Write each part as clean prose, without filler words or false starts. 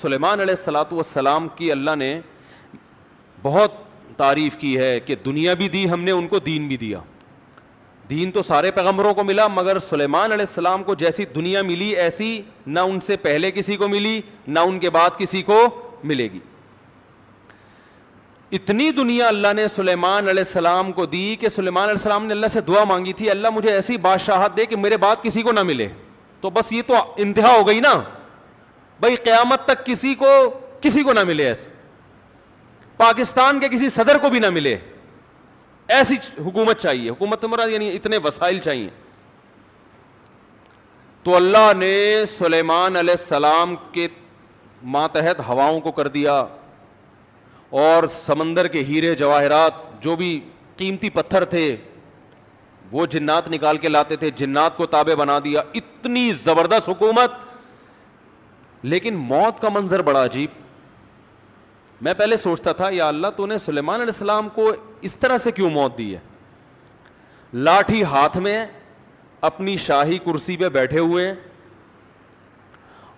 سلیمان علیہ الصلاۃ والسلام کی اللہ نے بہت تعریف کی ہے کہ دنیا بھی دی ہم نے ان کو، دین بھی دیا. دین تو سارے پیغمبروں کو ملا، مگر سلیمان علیہ السلام کو جیسی دنیا ملی ایسی نہ ان سے پہلے کسی کو ملی نہ ان کے بعد کسی کو ملے گی. اتنی دنیا اللہ نے سلیمان علیہ السلام کو دی کہ سلیمان علیہ السلام نے اللہ سے دعا مانگی تھی، اللہ مجھے ایسی بادشاہت دے کہ میرے بعد کسی کو نہ ملے. تو بس یہ تو انتہا ہو گئی نا بھائی، قیامت تک کسی کو نہ ملے، ایسے پاکستان کے کسی صدر کو بھی نہ ملے، ایسی حکومت چاہیے. حکومت مراد یعنی اتنے وسائل چاہیے. تو اللہ نے سلیمان علیہ السلام کے ماتحت ہواؤں کو کر دیا، اور سمندر کے ہیرے جواہرات جو بھی قیمتی پتھر تھے وہ جنات نکال کے لاتے تھے، جنات کو تابع بنا دیا. اتنی زبردست حکومت. لیکن موت کا منظر بڑا عجیب. میں پہلے سوچتا تھا یا اللہ تو نے سلیمان علیہ السلام کو اس طرح سے کیوں موت دی ہے؟ لاٹھی ہاتھ میں، اپنی شاہی کرسی پہ بیٹھے ہوئے،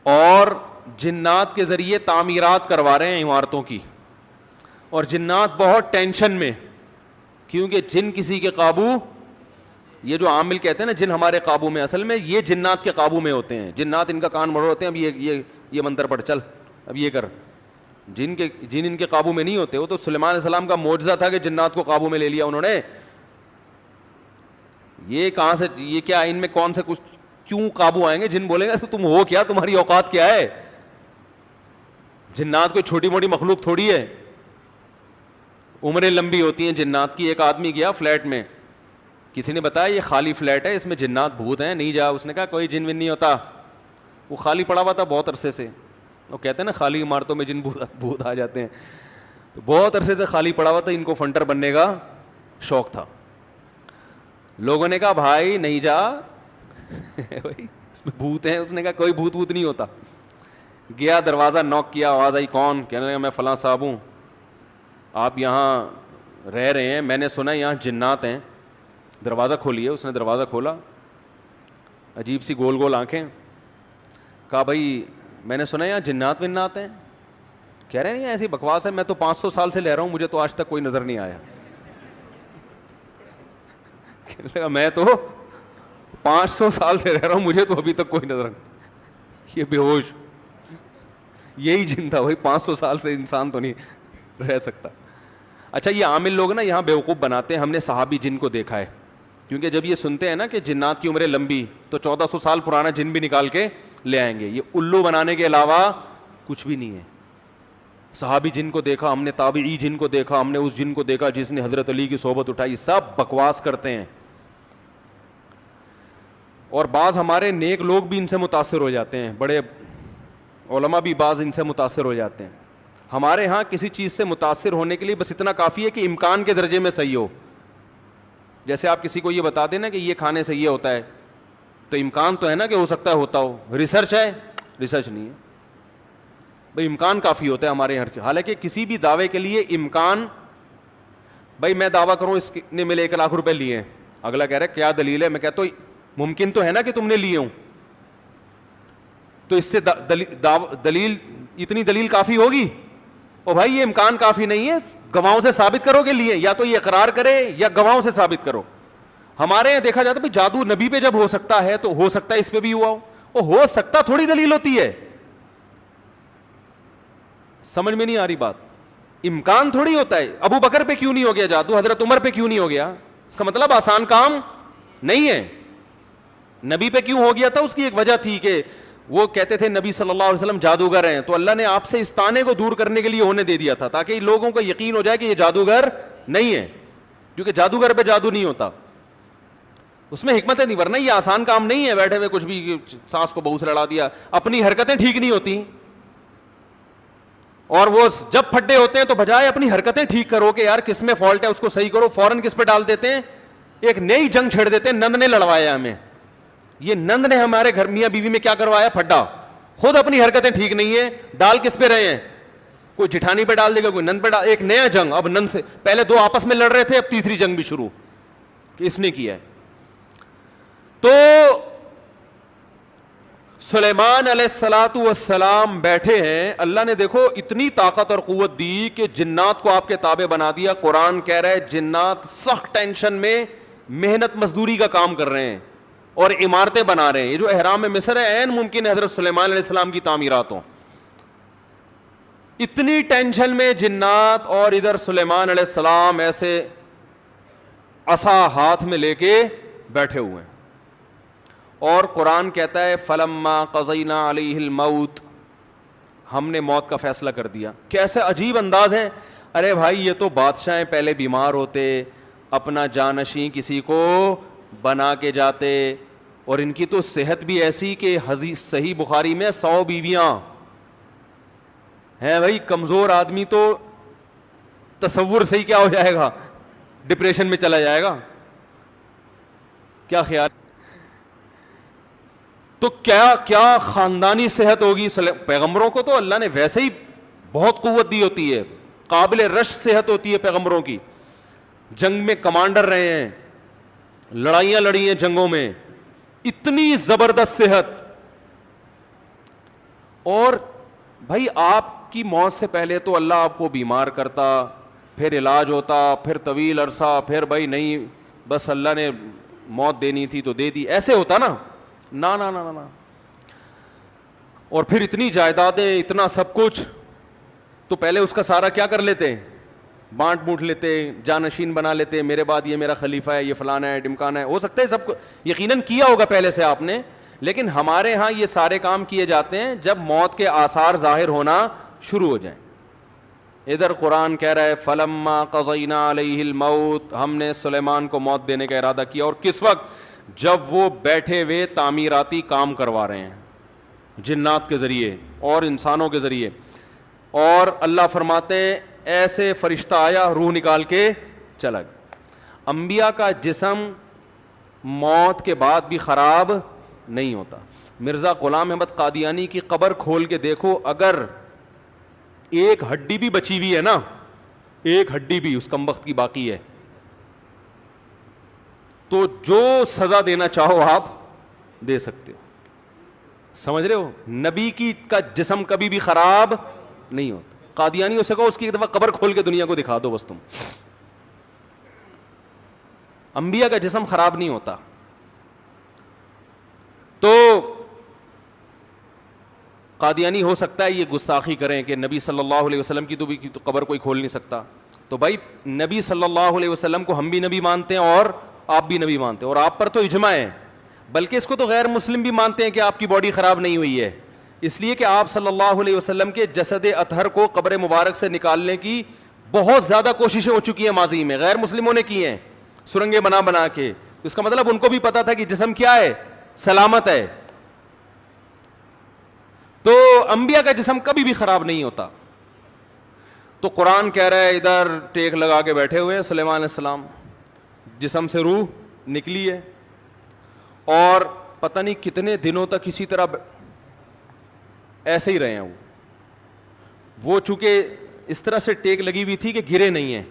اور جنات کے ذریعے تعمیرات کروا رہے ہیں عمارتوں کی. اور جنات بہت ٹینشن میں، کیونکہ جن کسی کے قابو، یہ جو عامل کہتے ہیں نا جن ہمارے قابو میں، اصل میں یہ جنات کے قابو میں ہوتے ہیں. جنات ان کا کان مڑ ہوتے ہیں، اب یہ منتر پڑھ، چل اب یہ کر. جن ان کے قابو میں نہیں ہوتے. وہ تو سلیمان علیہ السلام کا معجزہ تھا کہ جنات کو قابو میں لے لیا انہوں نے. یہ کہاں سے، یہ کیا ان میں کون سے کچھ کیوں قابو آئیں گے؟ جن بولیں گے تم ہو کیا، تمہاری اوقات کیا ہے؟ جنات کوئی چھوٹی موٹی مخلوق تھوڑی ہے. عمریں لمبی ہوتی ہیں جنات کی. ایک آدمی گیا فلیٹ میں، کسی نے بتایا یہ خالی فلیٹ ہے، اس میں جنات بھوت ہیں، نہیں جا. اس نے کہا کوئی جن ون نہیں ہوتا. وہ خالی پڑا ہوا تھا بہت عرصے سے. وہ کہتے ہیں نا خالی عمارتوں میں جن بھوت آ جاتے ہیں. تو بہت عرصے سے خالی پڑا ہوا تھا، ان کو فنٹر بننے کا شوق تھا. لوگوں نے کہا بھائی نہیں جا اس میں بھوت ہیں. اس نے کہا کوئی بھوت نہیں ہوتا. گیا دروازہ نوک کیا، آواز آئی کون؟ کہنے لگا میں فلاں صاحب ہوں، آپ یہاں رہ رہے ہیں، میں نے سنا یہاں جنات ہیں، دروازہ کھولیے. اس نے دروازہ کھولا، عجیب سی گول گول آنکھیں. کہا بھائی میں نے سنا یہاں جنات ونات ہیں. کہہ رہے نہیں ایسی بکواس ہے، میں تو 500 سال سے رہ رہا ہوں، مجھے تو آج تک کوئی نظر نہیں آیا. کہنے لگا میں تو 500 سال سے رہ رہا ہوں، مجھے تو ابھی تک کوئی نظر نہیں. یہ بے ہوش یہی جن تھا بھائی، 500 سال سے انسان تو نہیں رہ سکتا. اچھا یہ عامل لوگ نا یہاں بیوقوف بناتے ہیں. ہم نے صحابی جن کو دیکھا ہے، کیونکہ جب یہ سنتے ہیں نا کہ جنات کی عمریں لمبی، تو 1400 سال پرانا جن بھی نکال کے لے آئیں گے. یہ الو بنانے کے علاوہ کچھ بھی نہیں ہے. صحابی جن کو دیکھا ہم نے، تابعی جن کو دیکھا ہم نے، اس جن کو دیکھا جس نے حضرت علی کی صحبت اٹھائی. سب بکواس کرتے ہیں. اور بعض ہمارے نیک لوگ بھی ان سے متاثر ہو جاتے ہیں، بڑے علماء بھی بعض ان سے متاثر ہو جاتے ہیں. ہمارے ہاں کسی چیز سے متاثر ہونے کے لیے بس اتنا کافی ہے کہ امکان کے درجے میں صحیح ہو. جیسے آپ کسی کو یہ بتا دیں نا کہ یہ کھانے سے یہ ہوتا ہے، تو امکان تو ہے نا کہ ہو سکتا ہے ہوتا ہو. ریسرچ ہے؟ ریسرچ نہیں ہے بھائی، امکان کافی ہوتا ہے ہمارے ہر چیز. حالانکہ کسی بھی دعوے کے لیے امکان، بھائی میں دعویٰ کروں اس نے میرے 1 لاکھ روپے لیے ہیں، اگلا کہہ رہا ہے کیا دلیل ہے؟ میں کہتا ہوں ممکن تو ہے نا کہ تم نے لیے ہوں، تو اس سے دلیل، اتنی دلیل کافی ہوگی؟ او بھائی یہ امکان کافی نہیں ہے، گواہوں سے ثابت کرو کہ لیے. یا تو یہ اقرار کرے یا گواہوں سے ثابت کرو. ہمارے یہاں دیکھا جاتا ہے بھائی جادو نبی پہ جب ہو سکتا ہے تو ہو سکتا ہے اس پہ بھی ہوا ہو. وہ ہو سکتا تھوڑی دلیل ہوتی ہے. سمجھ میں نہیں آ رہی بات. امکان تھوڑی ہوتا ہے. ابو بکر پہ کیوں نہیں ہو گیا جادو، حضرت عمر پہ کیوں نہیں ہو گیا؟ اس کا مطلب آسان کام نہیں ہے. نبی پہ کیوں ہو گیا تھا؟ اس کی ایک وجہ تھی کہ وہ کہتے تھے نبی صلی اللہ علیہ وسلم جادوگر ہیں، تو اللہ نے آپ سے اس طعنے کو دور کرنے کے لیے ہونے دے دیا تھا تاکہ لوگوں کو یقین ہو جائے کہ یہ جادوگر نہیں ہے. کیونکہ جادوگر پہ جادو نہیں ہوتا، اس میں حکمتیں نہیں. ورنہ یہ آسان کام نہیں ہے بیٹھے ہوئے کچھ بھی سانس کو بہو سے لڑا دیا. اپنی حرکتیں ٹھیک نہیں ہوتی، اور وہ جب پھڈے ہوتے ہیں تو بجائے اپنی حرکتیں ٹھیک کرو کہ یار کس میں فالٹ ہے اس کو صحیح کرو، فوراً کس پہ ڈال دیتے ہیں؟ ایک نئی جنگ چھیڑ دیتے ہیں. نند نے لڑوایا ہمیں. یہ نند نے ہمارے گھر میاں بیوی میں کیا کروایا؟ پھڈا. خود اپنی حرکتیں ٹھیک نہیں ہے، ڈال کس پہ رہے ہیں؟ کوئی جٹھانی پہ ڈال دے گا، کوئی نند پہ ڈال. ایک نیا جنگ. اب نند سے پہلے 2 آپس میں لڑ رہے تھے، اب تیسری جنگ بھی شروع کہ اس نے کیا ہے. تو سلیمان علیہ الصلوۃ والسلام بیٹھے ہیں, اللہ نے دیکھو اتنی طاقت اور قوت دی کہ جنات کو آپ کے تابع بنا دیا. قرآن کہہ رہا ہے جنات سخت ٹینشن میں محنت مزدوری کا کام کر رہے ہیں اور عمارتیں بنا رہے ہیں. یہ جو احرام مصر ہے عین ممکن ہے حضرت سلیمان علیہ السلام کی تعمیرات ہوں. اتنی ٹینشن میں جنات, اور ادھر سلیمان علیہ السلام ایسے عصا ہاتھ میں لے کے بیٹھے ہوئے ہیں. اور قرآن کہتا ہے فلما قضینا علیہ الموت, ہم نے موت کا فیصلہ کر دیا. کیسے عجیب انداز ہے. ارے بھائی یہ تو بادشاہیں پہلے بیمار ہوتے, اپنا جانشین کسی کو بنا کے جاتے, اور ان کی تو صحت بھی ایسی کہ حدیث صحیح بخاری میں 100 بیویاں ہیں. بھائی کمزور آدمی تو تصور صحیح کیا ہو جائے گا, ڈپریشن میں چلا جائے گا. کیا خیال, تو کیا خاندانی صحت ہوگی. پیغمبروں کو تو اللہ نے ویسے ہی بہت قوت دی ہوتی ہے, قابل رش صحت ہوتی ہے پیغمبروں کی. جنگ میں کمانڈر رہے ہیں, لڑائیاں لڑی ہیں جنگوں میں, اتنی زبردست صحت. اور بھائی آپ کی موت سے پہلے تو اللہ آپ کو بیمار کرتا, پھر علاج ہوتا, پھر طویل عرصہ, پھر بھائی نہیں بس اللہ نے موت دینی تھی تو دے دی, ایسے ہوتا نا. نا نا نا نا. اور پھر اتنی جائیدادیں, اتنا سب کچھ, تو پہلے اس کا سارا کیا کر لیتے, بانٹ بوٹ لیتے, جانشین بنا لیتے, میرے بعد یہ میرا خلیفہ ہے, یہ فلانا ہے, ڈمکانا ہے. ہو سکتا ہے سب کو یقیناً کیا ہوگا پہلے سے آپ نے, لیکن ہمارے ہاں یہ سارے کام کیے جاتے ہیں جب موت کے آثار ظاہر ہونا شروع ہو جائیں. ادھر قرآن کہہ رہا ہے فلما قضینا علیہ الموت, ہم نے سلیمان کو موت دینے کا ارادہ کیا. اور کس وقت, جب وہ بیٹھے ہوئے تعمیراتی کام کروا رہے ہیں جنات کے ذریعے اور انسانوں کے ذریعے. اور اللہ فرماتے ہیں ایسے فرشتہ آیا, روح نکال کے چلا گیا. انبیاء کا جسم موت کے بعد بھی خراب نہیں ہوتا. مرزا غلام احمد قادیانی کی قبر کھول کے دیکھو, اگر ایک ہڈی بھی بچی ہوئی ہے نا, ایک ہڈی بھی اس کمبخت کی باقی ہے, تو جو سزا دینا چاہو آپ دے سکتے ہو. سمجھ رہے ہو, نبی کی کا جسم کبھی بھی خراب نہیں ہوتا. قادیانی اسے کہو اس کی ایک دفعہ قبر کھول کے دنیا کو دکھا دو بس تم. انبیاء کا جسم خراب نہیں ہوتا. تو قادیانی ہو سکتا ہے یہ گستاخی کریں کہ نبی صلی اللہ علیہ وسلم کی تو قبر کوئی کھول نہیں سکتا. تو بھائی نبی صلی اللہ علیہ وسلم کو ہم بھی نبی مانتے ہیں اور آپ بھی نبی مانتے ہیں, اور آپ پر تو اجماع ہے, بلکہ اس کو تو غیر مسلم بھی مانتے ہیں کہ آپ کی باڈی خراب نہیں ہوئی ہے, اس لیے کہ آپ صلی اللہ علیہ وسلم کے جسد اطہر کو قبر مبارک سے نکالنے کی بہت زیادہ کوششیں ہو چکی ہیں ماضی میں, غیر مسلموں نے کی ہیں سرنگیں بنا بنا کے. اس کا مطلب ان کو بھی پتا تھا کہ جسم کیا ہے, سلامت ہے. تو انبیاء کا جسم کبھی بھی خراب نہیں ہوتا. تو قرآن کہہ رہا ہے ادھر ٹیک لگا کے بیٹھے ہوئے سلیمان علیہ السلام, جسم سے روح نکلی ہے, اور پتہ نہیں کتنے دنوں تک اسی طرح ایسے ہی رہے ہیں. وہ چونکہ اس طرح سے ٹیک لگی ہوئی تھی کہ گرے نہیں ہیں.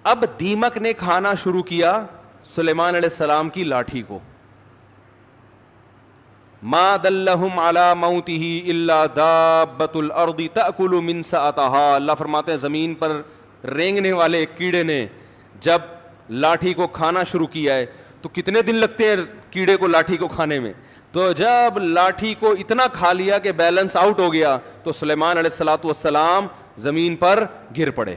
اب دیمک نے کھانا شروع کیا سلیمان علیہ السلام کی لاٹھی کو. ما دلہم علی موتہ الا دابۃ الارض تأکل من سأتہا. اللہ فرماتے ہیں زمین پر رینگنے والے کیڑے نے جب لاٹھی کو کھانا شروع کیا ہے, تو کتنے دن لگتے ہیں کیڑے کو لاٹھی کو کھانے میں. تو جب لاٹھی کو اتنا کھا لیا کہ بیلنس آؤٹ ہو گیا, تو سلیمان علیہ الصلوۃ والسلام زمین پر گر پڑے.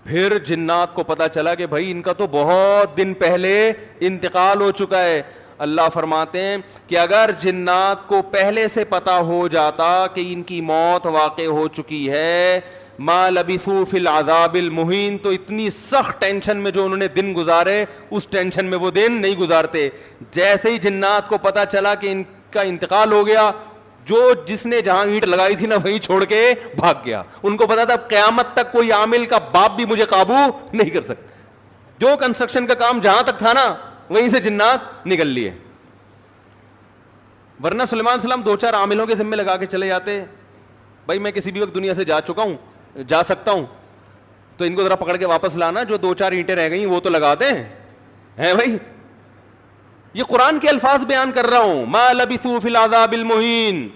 پھر جنات کو پتا چلا کہ بھائی ان کا تو بہت دن پہلے انتقال ہو چکا ہے. اللہ فرماتے ہیں کہ اگر جنات کو پہلے سے پتا ہو جاتا کہ ان کی موت واقع ہو چکی ہے, ما لبثوا فی العذاب المہین, تو اتنی سخت ٹینشن میں جو انہوں نے دن گزارے اس ٹینشن میں وہ دن نہیں گزارتے. جیسے ہی جنات کو پتا چلا کہ ان کا انتقال ہو گیا, جس نے جہاں اینٹ لگائی تھی نا وہیں چھوڑ کے بھاگ گیا. ان کو پتا تھا قیامت تک کوئی عامل کا باپ بھی مجھے قابو نہیں کر سکتا. جو کنسٹرکشن کا کام جہاں تک تھا نا وہیں سے جنات نکل لیے. ورنہ سلیمان علیہ السلام 2-4 عاملوں کے ذمے لگا کے چلے جاتے, بھائی میں کسی بھی وقت دنیا سے جا چکا ہوں, جا سکتا ہوں, تو ان کو ذرا پکڑ کے واپس لانا, جو 2-4 اینٹیں رہ گئی وہ تو لگا دیں ہیں بھائی. یہ قرآن کے الفاظ بیان کر رہا ہوں. ما لبثوا فی العذاب المہین.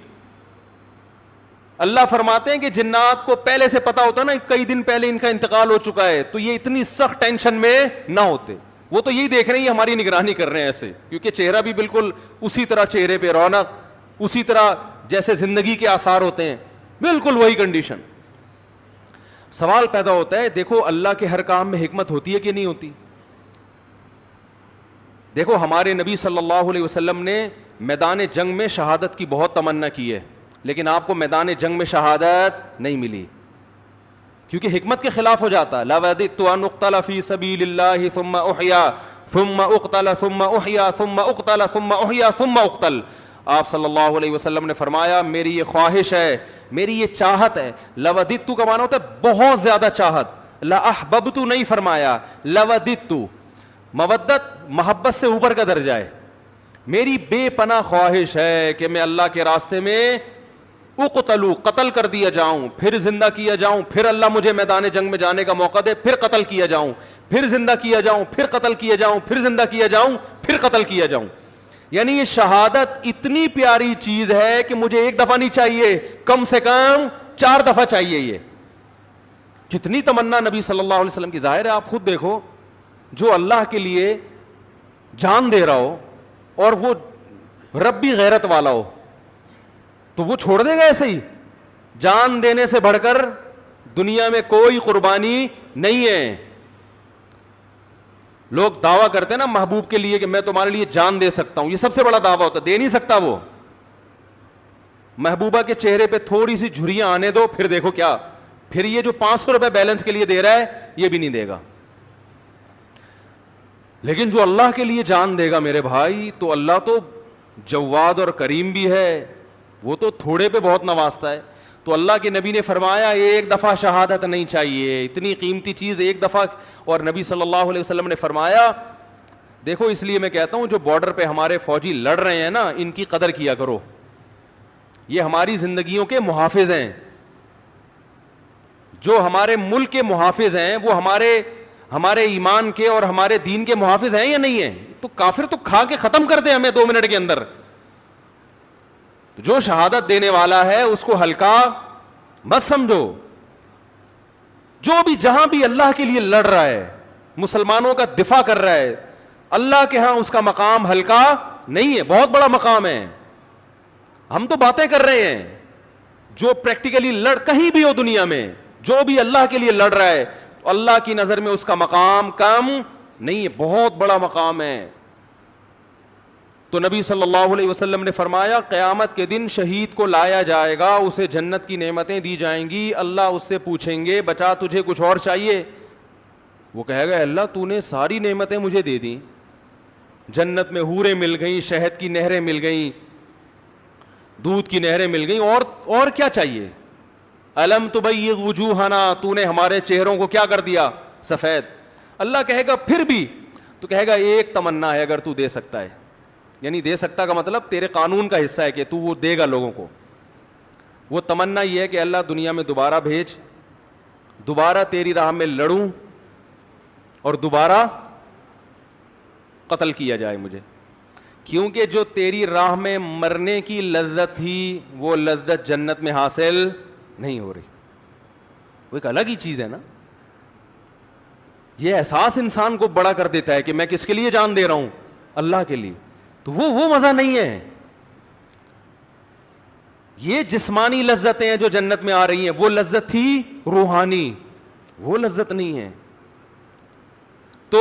اللہ فرماتے ہیں کہ جنات کو پہلے سے پتا ہوتا نا کئی دن پہلے ان کا انتقال ہو چکا ہے تو یہ اتنی سخت ٹینشن میں نہ ہوتے. وہ تو یہی دیکھ رہے ہیں ہماری نگرانی کر رہے ہیں ایسے, کیونکہ چہرہ بھی بالکل اسی طرح, چہرے پہ رونق اسی طرح جیسے زندگی کے آثار ہوتے ہیں, بالکل وہی کنڈیشن. سوال پیدا ہوتا ہے, دیکھو اللہ کے ہر کام میں حکمت ہوتی ہے کہ نہیں ہوتی؟ دیکھو ہمارے نبی صلی اللہ علیہ وسلم نے میدان جنگ میں شہادت کی بہت تمنا کی ہے, لیکن آپ کو میدان جنگ میں شہادت نہیں ملی کیونکہ حکمت کے خلاف ہو جاتا. لَوَدِدتُّ أَنْ أُقْتَلَ فِي سَبِيلِ اللَّهِ ثُمَّ أُحْيَا ثُمَّ أُقْتَلَ ثُمَّ أُحْيَا ثُمَّ أُقْتَلَ ثُمَّ أُحْيَا ثُمَّ أُقْتَلَ. آپ صلی اللہ علیہ وسلم نے فرمایا میری یہ خواہش ہے, میری یہ چاہت ہے. لَوَدِدتُّ کا معنی ہوتا ہے بہت زیادہ چاہت. لَأَحْبَبْتُ نہیں فرمایا, لَوَدِدتُّ. مودت محبت سے اوپر کا درجہ ہے. میری بے پناہ خواہش ہے کہ میں اللہ کے راستے میں اقتلو قتل کر دیا جاؤں, پھر زندہ کیا جاؤں, پھر اللہ مجھے میدان جنگ میں جانے کا موقع دے, پھر قتل کیا جاؤں, پھر زندہ کیا جاؤں, پھر قتل کیا جاؤں, پھر زندہ کیا جاؤں, پھر قتل کیا جاؤں. یعنی یہ شہادت اتنی پیاری چیز ہے کہ مجھے ایک دفعہ نہیں چاہیے, کم سے کم 4 دفعہ چاہیے. یہ جتنی تمنا نبی صلی اللہ علیہ وسلم کی. ظاہر ہے آپ خود دیکھو, جو اللہ کے لیے جان دے رہا ہو اور وہ ربی غیرت والا ہو تو وہ چھوڑ دے گا ایسے ہی؟ جان دینے سے بڑھ کر دنیا میں کوئی قربانی نہیں ہے. لوگ دعویٰ کرتے ہیں نا محبوب کے لیے کہ میں تمہارے لیے جان دے سکتا ہوں, یہ سب سے بڑا دعویٰ ہوتا ہے. دے نہیں سکتا وہ. محبوبہ کے چہرے پہ تھوڑی سی جھریاں آنے دو, پھر دیکھو کیا, پھر یہ جو 500 روپے بیلنس کے لیے دے رہا ہے یہ بھی نہیں دے گا. لیکن جو اللہ کے لیے جان دے گا میرے بھائی, تو اللہ تو جواد اور کریم بھی ہے, وہ تو تھوڑے پہ بہت نوازتا ہے. تو اللہ کے نبی نے فرمایا ایک دفعہ شہادت نہیں چاہیے, اتنی قیمتی چیز ایک دفعہ. اور نبی صلی اللہ علیہ وسلم نے فرمایا دیکھو اس لیے میں کہتا ہوں جو بارڈر پہ ہمارے فوجی لڑ رہے ہیں نا, ان کی قدر کیا کرو. یہ ہماری زندگیوں کے محافظ ہیں, جو ہمارے ملک کے محافظ ہیں, وہ ہمارے ایمان کے اور ہمارے دین کے محافظ ہیں یا نہیں ہیں؟ تو کافر تو کھا کے ختم کر دے ہمیں 2 منٹ کے اندر. جو شہادت دینے والا ہے اس کو ہلکا مت سمجھو. جو بھی جہاں بھی اللہ کے لیے لڑ رہا ہے, مسلمانوں کا دفاع کر رہا ہے, اللہ کے ہاں اس کا مقام ہلکا نہیں ہے, بہت بڑا مقام ہے. ہم تو باتیں کر رہے ہیں, جو پریکٹیکلی لڑ کہیں بھی ہو دنیا میں, جو بھی اللہ کے لیے لڑ رہا ہے, تو اللہ کی نظر میں اس کا مقام کم نہیں ہے, بہت بڑا مقام ہے. تو نبی صلی اللہ علیہ وسلم نے فرمایا قیامت کے دن شہید کو لایا جائے گا, اسے جنت کی نعمتیں دی جائیں گی. اللہ اس سے پوچھیں گے بچا تجھے کچھ اور چاہیے؟ وہ کہے گا اللہ تو نے ساری نعمتیں مجھے دے دیں, جنت میں حوریں مل گئیں, شہد کی نہریں مل گئیں, دودھ کی نہریں مل گئیں, اور کیا چاہیے؟ الم تبیض وجوہنا, تو نے ہمارے چہروں کو کیا کر دیا؟ سفید. اللہ کہے گا پھر بھی؟ تو کہے گا ایک تمنا ہے اگر تو دے سکتا ہے. یعنی دے سکتا کا مطلب تیرے قانون کا حصہ ہے کہ تو وہ دے گا لوگوں کو. وہ تمنا یہ ہے کہ اللہ دنیا میں دوبارہ بھیج, دوبارہ تیری راہ میں لڑوں اور دوبارہ قتل کیا جائے مجھے, کیونکہ جو تیری راہ میں مرنے کی لذت تھی وہ لذت جنت میں حاصل نہیں ہو رہی. وہ ایک الگ ہی چیز ہے نا. یہ احساس انسان کو بڑا کر دیتا ہے کہ میں کس کے لیے جان دے رہا ہوں؟ اللہ کے لیے. تو وہ مزہ نہیں ہے. یہ جسمانی لذتیں ہیں جو جنت میں آ رہی ہیں, وہ لذت تھی روحانی, وہ لذت نہیں ہے. تو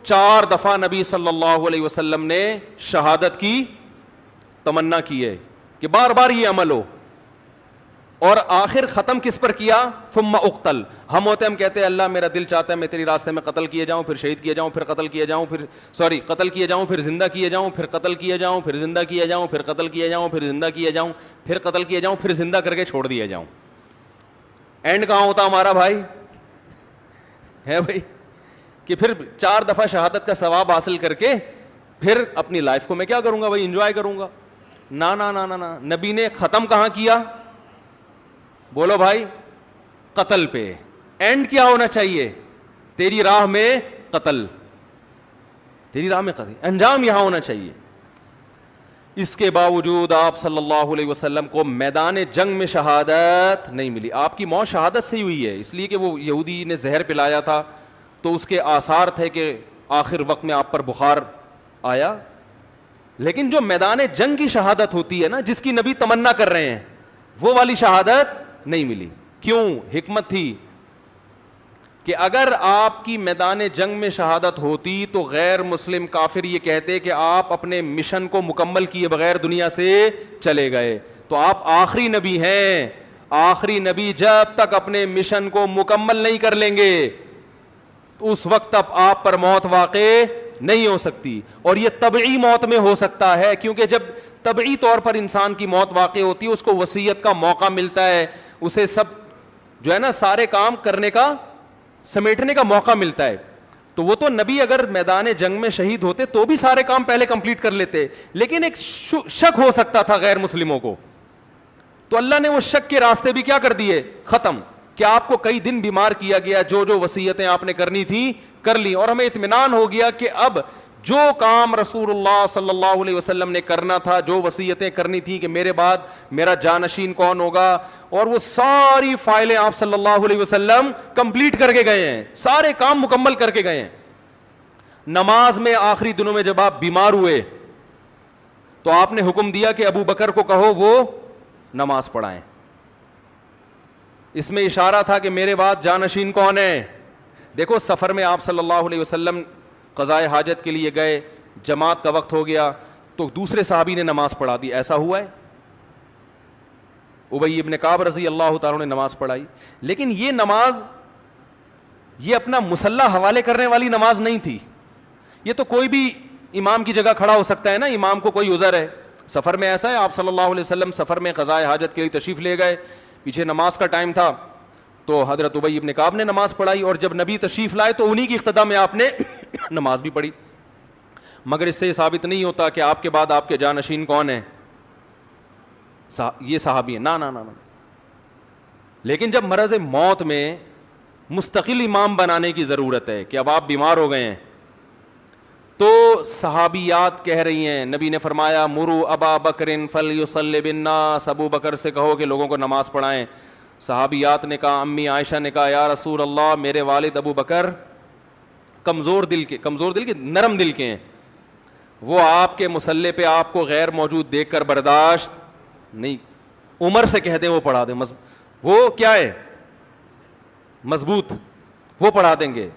4 دفعہ نبی صلی اللہ علیہ وسلم نے شہادت کی تمنا کی ہے کہ بار بار یہ عمل ہو, اور آخر ختم کس پر کیا؟ ثم اقتل. ہم ہوتے ہم کہتے ہیں اللہ میرا دل چاہتا ہے میں تیری راستے میں قتل کیے جاؤں, پھر شہید کیے جاؤں, پھر قتل کیے جاؤں, قتل کیے جاؤں, پھر زندہ کیے جاؤں, پھر قتل کیے جاؤں, پھر زندہ کیے جاؤں, پھر قتل کیے جاؤں, پھر زندہ کیے جاؤں, پھر قتل کیے جاؤں, پھر زندہ کر کے چھوڑ دیا جاؤں. اینڈ کہاں ہوتا ہمارا بھائی؟ ہے بھائی کہ پھر 4 دفعہ شہادت کا ثواب حاصل کر کے پھر اپنی لائف کو میں کیا کروں گا بھائی؟ انجوائے کروں گا. نا نا نا نا نا. نبی نے ختم کہاں کیا؟ بولو بھائی, قتل پہ. اینڈ کیا ہونا چاہیے؟ تیری راہ میں قتل, تیری راہ میں قتل, انجام یہاں ہونا چاہیے. اس کے باوجود آپ صلی اللہ علیہ وسلم کو میدان جنگ میں شہادت نہیں ملی. آپ کی موت شہادت سے ہی ہوئی ہے, اس لیے کہ وہ یہودی نے زہر پلایا تھا تو اس کے آثار تھے کہ آخر وقت میں آپ پر بخار آیا. لیکن جو میدان جنگ کی شہادت ہوتی ہے نا, جس کی نبی تمنا کر رہے ہیں, وہ والی شہادت نہیں ملی. کیوں؟ حکمت تھی کہ اگر آپ کی میدان جنگ میں شہادت ہوتی تو غیر مسلم کافر یہ کہتے کہ آپ اپنے مشن کو مکمل کیے بغیر دنیا سے چلے گئے. تو آپ آخری نبی ہیں, آخری نبی جب تک اپنے مشن کو مکمل نہیں کر لیں گے تو اس وقت تک آپ پر موت واقع نہیں ہو سکتی. اور یہ طبعی موت میں ہو سکتا ہے, کیونکہ جب طبعی طور پر انسان کی موت واقع ہوتی ہے اس کو وصیت کا موقع ملتا ہے, اسے سب جو ہے نا سارے کام کرنے کا, سمیٹنے کا موقع ملتا ہے. تو وہ تو نبی اگر میدان جنگ میں شہید ہوتے تو بھی سارے کام پہلے کمپلیٹ کر لیتے, لیکن ایک شک ہو سکتا تھا غیر مسلموں کو, تو اللہ نے وہ شک کے راستے بھی کیا کر دیے, ختم. کہ آپ کو کئی دن بیمار کیا گیا, جو جو وصیتیں آپ نے کرنی تھی کر لی, اور ہمیں اطمینان ہو گیا کہ اب جو کام رسول اللہ صلی اللہ علیہ وسلم نے کرنا تھا, جو وصیتیں کرنی تھی کہ میرے بعد میرا جانشین کون ہوگا, اور وہ ساری فائلیں آپ صلی اللہ علیہ وسلم کمپلیٹ کر کے گئے ہیں, سارے کام مکمل کر کے گئے ہیں. نماز میں آخری دنوں میں جب آپ بیمار ہوئے تو آپ نے حکم دیا کہ ابو بکر کو کہو وہ نماز پڑھائیں. اس میں اشارہ تھا کہ میرے بعد جانشین کون ہے. دیکھو سفر میں آپ صلی اللہ علیہ وسلم قضائے حاجت کے لیے گئے, جماعت کا وقت ہو گیا تو دوسرے صحابی نے نماز پڑھا دی, ایسا ہوا ہے؟ ابی ابن کعب رضی اللہ تعالیٰ نے نماز پڑھائی, لیکن یہ نماز یہ اپنا مسلح حوالے کرنے والی نماز نہیں تھی. یہ تو کوئی بھی امام کی جگہ کھڑا ہو سکتا ہے نا, امام کو کوئی عذر ہے. سفر میں ایسا ہے, آپ صلی اللہ علیہ وسلم سفر میں قضائے حاجت کے لیے تشریف لے گئے, پیچھے نماز کا ٹائم تھا تو حضرت ابی ابن کعب نے نماز پڑھائی, اور جب نبی تشریف لائے تو انہی کی اقتدا میں آپ نے نماز بھی پڑھی. مگر اس سے یہ ثابت نہیں ہوتا کہ آپ کے بعد آپ کے جانشین کون ہیں, یہ صحابی ہیں, نا نا نا. لیکن جب مرض موت میں مستقل امام بنانے کی ضرورت ہے کہ اب آپ بیمار ہو گئے ہیں, تو صحابیات کہہ رہی ہیں, نبی نے فرمایا مرو ابا بکر فلیصلی بالناس, ابو بکر سے کہو کہ لوگوں کو نماز پڑھائیں. صحابیات نے کہا, امی عائشہ نے کہا یا رسول اللہ میرے والد ابو بکر کمزور دل کے نرم دل کے ہیں, وہ آپ کے مصلی پہ آپ کو غیر موجود دیکھ کر برداشت نہیں, عمر سے کہہ دیں وہ پڑھا دیں, وہ کیا ہے مضبوط, وہ پڑھا دیں گے.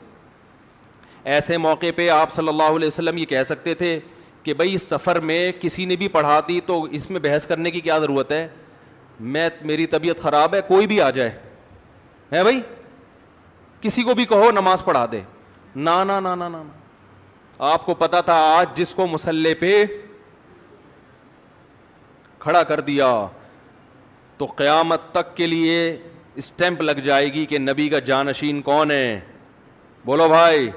ایسے موقع پہ آپ صلی اللہ علیہ وسلم یہ کہہ سکتے تھے کہ بھائی سفر میں کسی نے بھی پڑھا دی تو اس میں بحث کرنے کی کیا ضرورت ہے, میری طبیعت خراب ہے کوئی بھی آ جائے ہے بھائی, کسی کو بھی کہو نماز پڑھا دے. نا نا نا نا نا, آپ کو پتا تھا آج جس کو مصلی پہ کھڑا کر دیا تو قیامت تک کے لیے اسٹیمپ لگ جائے گی کہ نبی کا جانشین کون ہے. بولو بھائی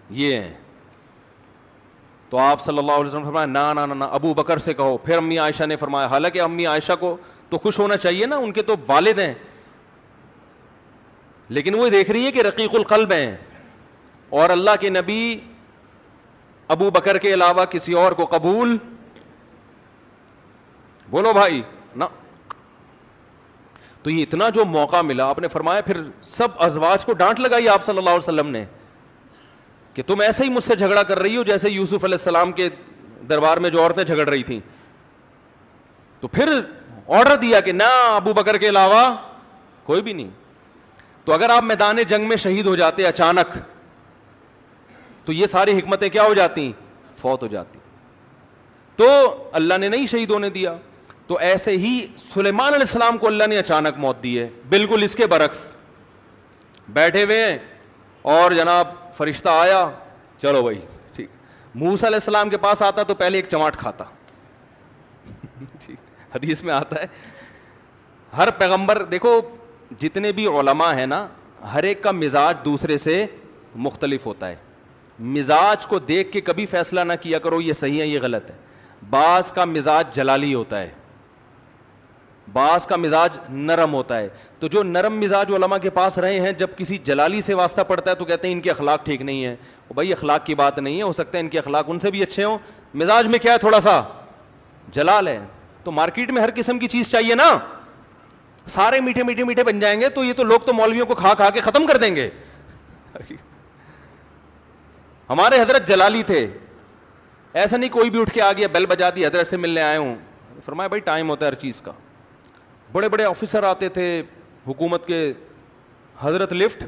یہ ہیں. تو آپ صلی اللہ علیہ وسلم فرمایا نا نا نا ابو بکر سے کہو. پھر امی عائشہ نے فرمایا, حالانکہ امی عائشہ کو تو خوش ہونا چاہیے نا, ان کے تو والد ہیں, لیکن وہ دیکھ رہی ہے کہ رقیق القلب ہیں, اور اللہ کے نبی ابو بکر کے علاوہ کسی اور کو قبول, بولو بھائی نا. تو یہ اتنا جو موقع ملا, آپ نے فرمایا پھر سب ازواج کو ڈانٹ لگائی آپ صلی اللہ علیہ وسلم نے کہ تم ایسے ہی مجھ سے جھگڑا کر رہی ہو جیسے یوسف علیہ السلام کے دربار میں جو عورتیں جھگڑ رہی تھیں. تو پھر آرڈر دیا کہ نہ ابو بکر کے علاوہ کوئی بھی نہیں. تو اگر آپ میدان جنگ میں شہید ہو جاتے اچانک تو یہ ساری حکمتیں کیا ہو جاتی, فوت ہو جاتی. تو اللہ نے نہیں شہید ہونے دیا. تو ایسے ہی سلیمان علیہ السلام کو اللہ نے اچانک موت دی ہے, بالکل اس کے برعکس بیٹھے ہوئے ہیں اور جناب فرشتہ آیا, چلو بھائی ٹھیک. موسیٰ علیہ السلام کے پاس آتا تو پہلے ایک چماٹ کھاتا. حدیث میں آتا ہے ہر پیغمبر, دیکھو جتنے بھی علماء ہیں نا, ہر ایک کا مزاج دوسرے سے مختلف ہوتا ہے. مزاج کو دیکھ کے کبھی فیصلہ نہ کیا کرو یہ صحیح ہے یہ غلط ہے. بعض کا مزاج جلالی ہوتا ہے, بعض کا مزاج نرم ہوتا ہے. تو جو نرم مزاج علماء کے پاس رہے ہیں, جب کسی جلالی سے واسطہ پڑتا ہے تو کہتے ہیں ان کے اخلاق ٹھیک نہیں ہے. بھائی اخلاق کی بات نہیں ہے, ہو سکتا ہے ان کے اخلاق ان سے بھی اچھے ہوں, مزاج میں کیا ہے تھوڑا سا جلال ہے. تو مارکیٹ میں ہر قسم کی چیز چاہیے نا, سارے میٹھے میٹھے میٹھے بن جائیں گے تو یہ تو لوگ تو مولویوں کو کھا کھا کے ختم کر دیں گے. ہمارے حضرت جلالی تھے, ایسا نہیں کوئی بھی اٹھ کے آ گیا بیل بجا دی حضرت سے ملنے آئے ہوں. فرمایا بھائی ٹائم ہوتا ہے ہر چیز کا. بڑے بڑے آفیسر آتے تھے حکومت کے, حضرت لفٹ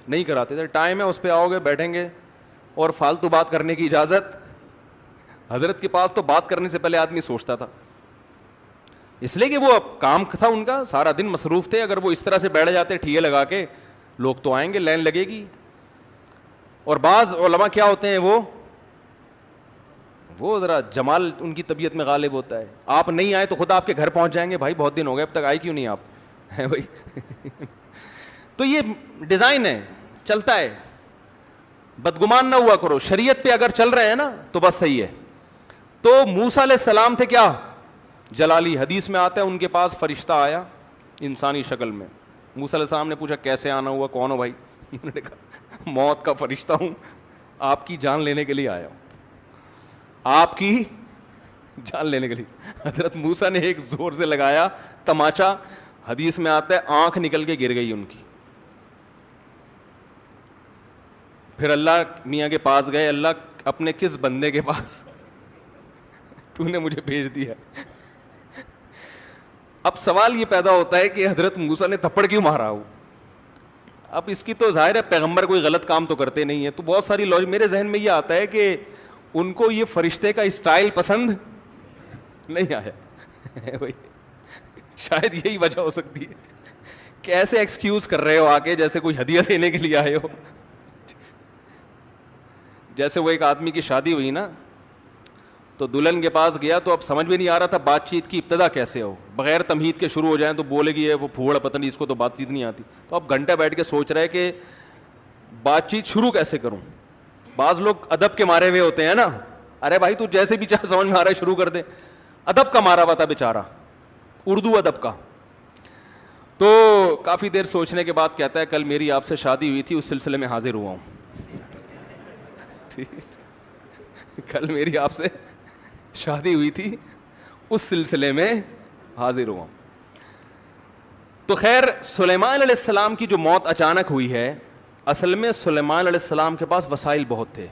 نہیں کراتے تھے, ٹائم ہے اس پہ آؤ گے بیٹھیں گے, اور فالتو بات کرنے کی اجازت. حضرت کے پاس تو بات کرنے سے پہلے آدمی سوچتا تھا, اس لیے کہ وہ کام تھا ان کا, سارا دن مصروف تھے. اگر وہ اس طرح سے بیٹھ جاتے ٹھیے لگا کے, لوگ تو آئیں گے, لائن لگے گی. اور بعض علماء کیا ہوتے ہیں, وہ ذرا جمال ان کی طبیعت میں غالب ہوتا ہے. آپ نہیں آئے تو خود آپ کے گھر پہنچ جائیں گے, بھائی بہت دن ہو گئے اب تک آئے کیوں نہیں آپ, ہے بھائی. تو یہ ڈیزائن ہے, چلتا ہے. بدگمان نہ ہوا کرو, شریعت پہ اگر چل رہے ہیں نا تو بس صحیح ہے. تو موسیٰ علیہ السلام تھے کیا, جلالی. حدیث میں آتا ہے ان کے پاس فرشتہ آیا انسانی شکل میں. موسیٰ علیہ السلام نے پوچھا کیسے آنا ہوا, کون ہو بھائی؟ انہوں نے کہا موت کا فرشتہ ہوں, آپ کی جان لینے کے لیے آیا ہوں, آپ کی جان لینے کے لیے. حضرت موسیٰ نے ایک زور سے لگایا تماچا, حدیث میں آتا ہے آنکھ نکل کے گر گئی ان کی. پھر اللہ میاں کے پاس گئے, اللہ اپنے کس بندے کے پاس تو نے مجھے بھیج دیا. اب سوال یہ پیدا ہوتا ہے کہ حضرت موسیٰ نے تھپڑ کیوں مارا ہو. اب اس کی تو ظاہر ہے پیغمبر کوئی غلط کام تو کرتے نہیں ہیں, تو بہت ساری لوج میرے ذہن میں یہ آتا ہے کہ ان کو یہ فرشتے کا اسٹائل پسند نہیں آیا. شاید یہی وجہ ہو سکتی ہے کہ ایسے ایکسکیوز کر رہے ہو آ کے جیسے کوئی ہدیہ دینے کے لیے آئے ہو. جیسے وہ ایک آدمی کی شادی ہوئی نا, تو دلہن کے پاس گیا تو اب سمجھ میں نہیں آ رہا تھا بات چیت کی ابتدا کیسے ہو, بغیر تمہید کے شروع ہو جائیں تو بولے گی وہ پھوڑ پتہ نہیں اس کو تو بات چیت نہیں آتی. تو اب گھنٹہ بیٹھ کے سوچ رہے کہ بات چیت شروع کیسے کروں. بعض لوگ ادب کے مارے ہوئے ہوتے ہیں نا, ارے بھائی تو جیسے بھی چاہے سمجھ میں آ رہا ہے شروع کر دے. ادب کا مارا ہوا تھا بیچارہ, اردو ادب کا. تو کافی دیر سوچنے کے بعد کہتا ہے کل میری آپ سے شادی ہوئی تھی, اس سلسلے میں حاضر ہوا ہوں. کل میری آپ سے شادی ہوئی تھی, اس سلسلے میں حاضر ہوا. تو خیر سلیمان علیہ السلام کی جو موت اچانک ہوئی ہے, اصل میں سلیمان علیہ السلام کے پاس وسائل بہت تھے,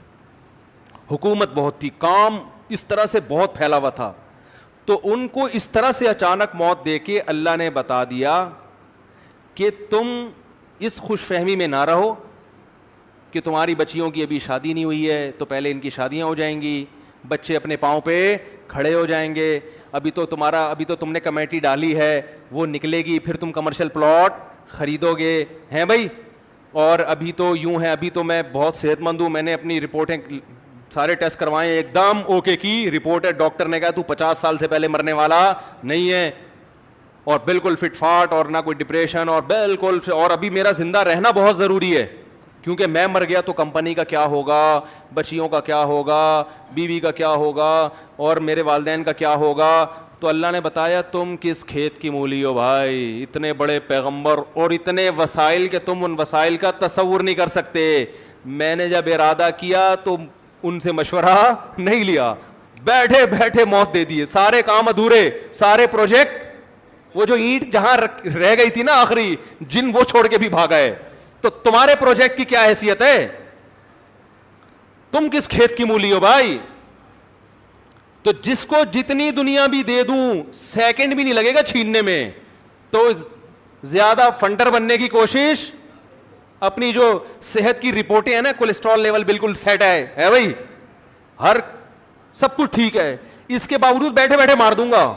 حکومت بہت تھی, کام اس طرح سے بہت پھیلا ہوا تھا. تو ان کو اس طرح سے اچانک موت دے کے اللہ نے بتا دیا کہ تم اس خوش فہمی میں نہ رہو کہ تمہاری بچیوں کی ابھی شادی نہیں ہوئی ہے تو پہلے ان کی شادیاں ہو جائیں گی, بچے اپنے پاؤں پہ کھڑے ہو جائیں گے, ابھی تو تم نے کمیٹی ڈالی ہے وہ نکلے گی, پھر تم کمرشل پلاٹ خریدو گے, ہیں بھائی. اور ابھی تو یوں ہے, ابھی تو میں بہت صحت مند ہوں, میں نے اپنی رپورٹیں سارے ٹیسٹ کروائے, ایک دم اوکے کی رپورٹ ہے, ڈاکٹر نے کہا تو 50 سال سے پہلے مرنے والا نہیں ہے, اور بالکل فٹ فاٹ, اور نہ کوئی ڈپریشن, اور بالکل, اور ابھی میرا زندہ رہنا بہت ضروری ہے کیونکہ میں مر گیا تو کمپنی کا کیا ہوگا, بچیوں کا کیا ہوگا, بیوی کا کیا ہوگا, اور میرے والدین کا کیا ہوگا. تو اللہ نے بتایا تم کس کھیت کی مولی ہو بھائی, اتنے بڑے پیغمبر اور اتنے وسائل کہ تم ان وسائل کا تصور نہیں کر سکتے. میں نے جب ارادہ کیا تو ان سے مشورہ نہیں لیا, بیٹھے بیٹھے موت دے دیے, سارے کام ادھورے, سارے پروجیکٹ, وہ جو اینٹ جہاں رہ گئی تھی نا آخری, جن وہ چھوڑ کے بھی بھاگا ہے. تو تمہارے پروجیکٹ کی کیا حیثیت ہے, تم کس کھیت کی مولی ہو بھائی. تو جس کو جتنی دنیا بھی دے دوں سیکنڈ بھی نہیں لگے گا چھیننے میں, تو زیادہ فنڈر بننے کی کوشش, اپنی جو صحت کی رپورٹیں ہیں نا, کولیسٹرول لیول بالکل سیٹ ہے بھائی, ہر سب کچھ ٹھیک ہے, اس کے باوجود بیٹھے بیٹھے مار دوں گا.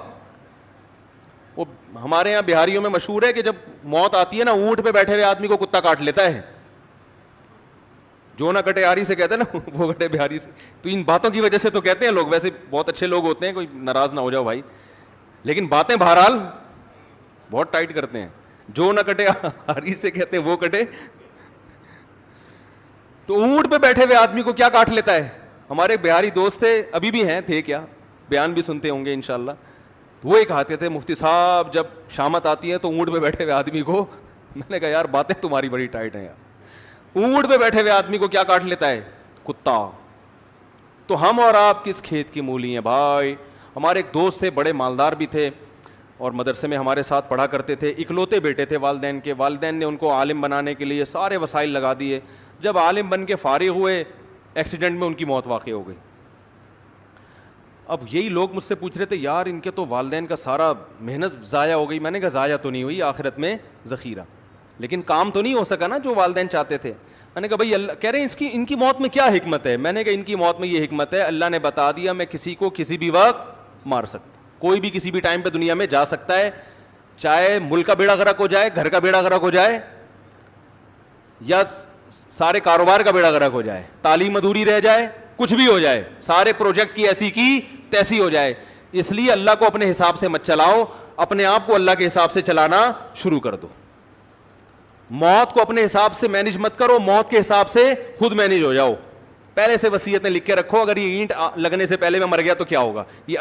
وہ ہمارے یہاں بہاریوں میں مشہور ہے کہ جب موت آتی ہے نا, اونٹ پہ بیٹھے ہوئے آدمی کو کتا کاٹ لیتا ہے, جو نہ کٹے آری سے کہتے ہیں نا, وہ کٹے بہاری سے. تو ان باتوں کی وجہ سے تو کہتے ہیں لوگ, ویسے بہت اچھے لوگ ہوتے ہیں, کوئی ناراض نہ ہو جاؤ بھائی, لیکن باتیں بہرحال بہت ٹائٹ کرتے ہیں. جو نہ کٹے آری سے کہتے ہیں وہ کٹے. تو اونٹ پہ بیٹھے ہوئے آدمی کو کیا کاٹ لیتا ہے. ہمارے بہاری دوست تھے, ابھی بھی ہیں, تھے کیا, بیان بھی سنتے ہوں گے انشاءاللہ. وہ ایک کہتے تھے مفتی صاحب جب شامت آتی ہے تو اونٹ پہ بیٹھے ہوئے آدمی کو, میں نے کہا یار باتیں تمہاری بڑی ٹائٹ ہیں یار, اونٹ پہ بیٹھے ہوئے آدمی کو کیا کاٹ لیتا ہے؟ کتا. تو ہم اور آپ کس کھیت کی مولی ہیں بھائی. ہمارے ایک دوست تھے, بڑے مالدار بھی تھے, اور مدرسے میں ہمارے ساتھ پڑھا کرتے تھے, اکلوتے بیٹے تھے والدین کے. والدین نے ان کو عالم بنانے کے لیے سارے وسائل لگا دیے. جب عالم بن کے فارغ ہوئے, ایکسیڈنٹ میں ان کی موت واقع ہو گئی. اب یہی لوگ مجھ سے پوچھ رہے تھے یار ان کے تو والدین کا سارا محنت ضائع ہو گئی. میں نے کہا ضائع تو نہیں ہوئی, آخرت میں ذخیرہ, لیکن کام تو نہیں ہو سکا نا جو والدین چاہتے تھے. میں نے کہا بھائی اللہ کہہ رہے ہیں ان کی موت میں کیا حکمت ہے؟ میں نے کہا ان کی موت میں یہ حکمت ہے, اللہ نے بتا دیا میں کسی کو کسی بھی وقت مار سکتا. کوئی بھی کسی بھی ٹائم پہ دنیا میں جا سکتا ہے, چاہے ملک کا بیڑا غرق ہو جائے, گھر کا بیڑا غرق ہو جائے, یا سارے کاروبار کا بیڑا غرق ہو جائے, تعلیم ادھوری رہ جائے, کچھ بھی ہو جائے, سارے پروجیکٹ کی ایسی کی تیسی ہو جائے. اس لیے اللہ کو اپنے حساب سے مت چلاؤ, اپنے آپ کو اللہ کے حساب سے چلانا شروع کر دو. موت کو اپنے حساب سے مینیج مت کرو, موت کے حساب سے خود مینیج ہو جاؤ. پہلے سے وصیتیں لکھ کے رکھو, اگر یہ اینٹ لگنے سے پہلے میں مر گیا تو کیا ہوگا, یہ